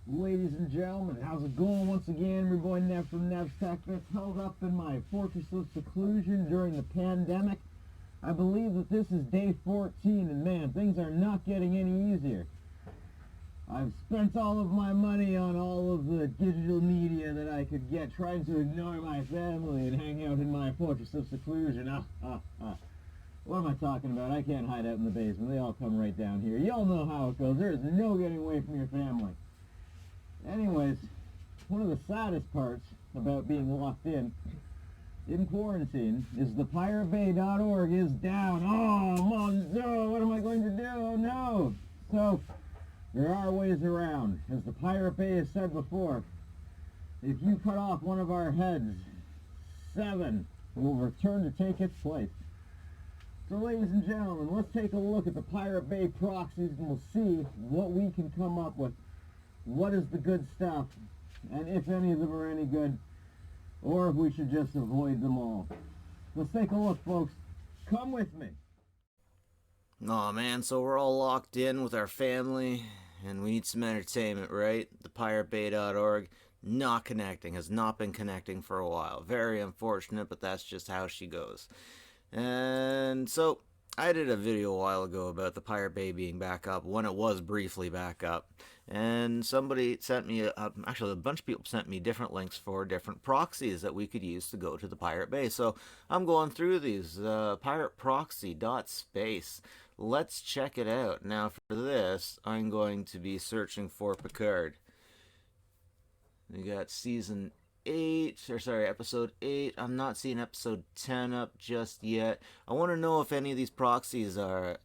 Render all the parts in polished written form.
Ladies and gentlemen, how's it going? Once again, your boy Nev from Nev's Tech Bits, held up in my fortress of seclusion during the pandemic. I believe that this is day 14, and man, things are not getting any easier. I've spent all of my money on all of the digital media that I could get, trying to ignore my family and hang out in my fortress of seclusion. What am I talking about? I can't hide out in the basement. They all come right down here. Y'all know how it goes. There is no getting away from your family. Anyways, one of the saddest parts about being locked in quarantine is ThePirateBay.org is down. Oh, Mom, no, what am I going to do? Oh, no. So, there are ways around. As the Pirate Bay has said before, if you cut off one of our heads, 7 will return to take its place. So, ladies and gentlemen, let's take a look at the Pirate Bay proxies and we'll see what we can come up with. What is the good stuff, and if any of them are any good, or if we should just avoid them all. Let's take a look, folks. Come with me. Aw, man, so we're all locked in with our family, and we need some entertainment, right? ThePirateBay.org, not connecting, has not been connecting for a while. Very unfortunate, but that's just how she goes. And so, I did a video a while ago about the Pirate Bay being back up, when it was briefly back up. And somebody sent me, actually a bunch of people sent me different links for different proxies that we could use to go to the Pirate Bay. So I'm going through these, pirateproxy.space. Let's check it out. Now for this, I'm going to be searching for Picard. We got episode 8. I'm not seeing episode 10 up just yet. I want to know if any of these proxies are,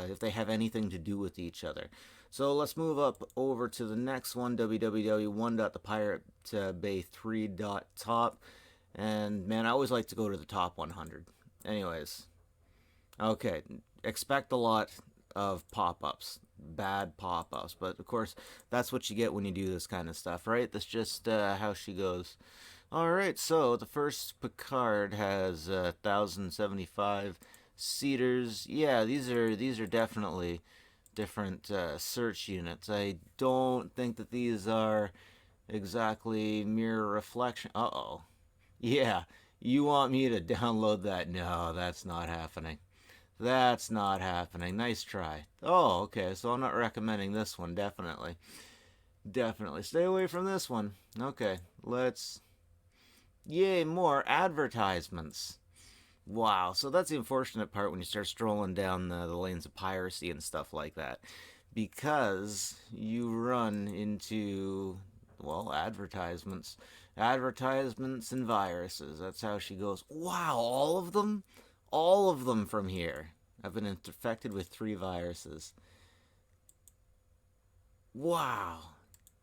if they have anything to do with each other. So let's move up over to the next one, www.thepiratebay3.top. And man, I always like to go to the top 100. Anyways, okay, expect a lot of pop-ups, bad pop-ups, but of course that's what you get when you do this kind of stuff, right? That's just how she goes. Alright, so the first Picard has 1,075 seaters. Yeah, these are definitely different search units. I don't think that these are exactly mirror reflection. Uh-oh. Yeah, you want me to download that? No, that's not happening. That's not happening. Nice try. Oh, okay, so I'm not recommending this one, definitely. Definitely. Stay away from this one. Okay, let's... Yay, more advertisements. Wow, so that's the unfortunate part when you start strolling down the lanes of piracy and stuff like that. Because you run into, well, advertisements. Advertisements and viruses. That's how she goes. Wow, all of them? All of them from here. I've been infected with 3 viruses. Wow,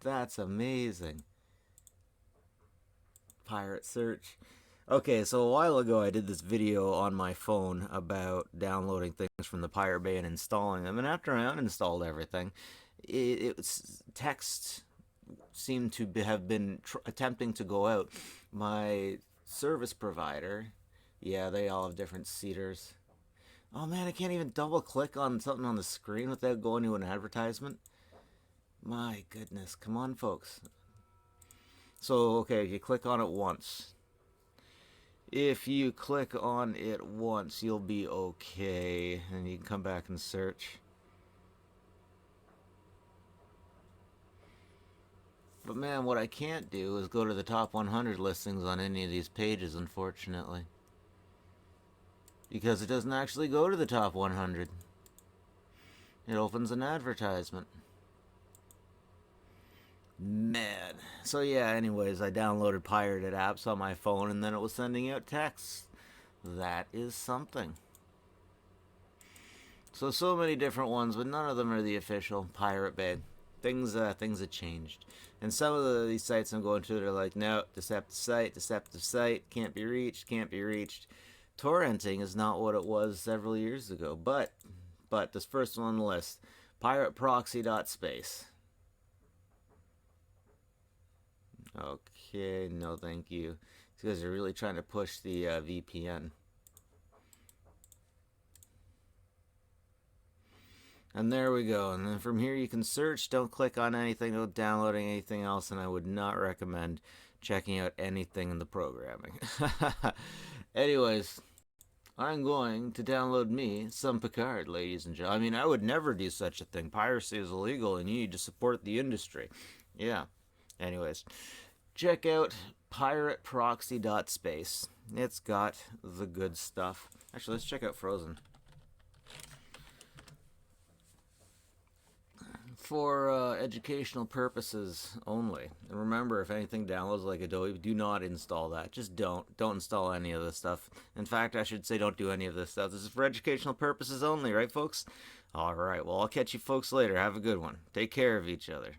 that's amazing. Pirate search. Okay, so a while ago I did this video on my phone about downloading things from the Pirate Bay and installing them, and after I uninstalled everything, text seemed to have been attempting to go out. My service provider, yeah, they all have different seaters. Oh man, I can't even double click on something on the screen without going to an advertisement. My goodness, come on folks. So, okay, you click on it once. If you click on it once, you'll be okay, and you can come back and search. But man, what I can't do is go to the top 100 listings on any of these pages, unfortunately. Because it doesn't actually go to the top 100. It opens an advertisement. Man. So yeah, anyways, I downloaded pirated apps on my phone and then it was sending out texts. That is something. So many different ones, but none of them are the official Pirate Bay. Things have changed. And some of these sites I'm going to, they're like, no, deceptive site, can't be reached. Torrenting is not what it was several years ago. But this first one on the list, pirateproxy.space. Okay, no thank you. These guys are really trying to push the VPN. And there we go. And then from here you can search. Don't click on anything, don't downloading anything else, and I would not recommend checking out anything in the programming. Anyways, I'm going to download me some Picard, ladies and gentlemen. I mean, I would never do such a thing. Piracy is illegal and you need to support the industry. Yeah. Anyways, check out pirateproxy.space. It's got the good stuff. Actually, let's check out Frozen. For educational purposes only. And remember, if anything downloads like Adobe, do not install that. Just don't install any of this stuff. In fact, I should say don't do any of this stuff. This is for educational purposes only, right folks? All right, well, I'll catch you folks later. Have a good one. Take care of each other.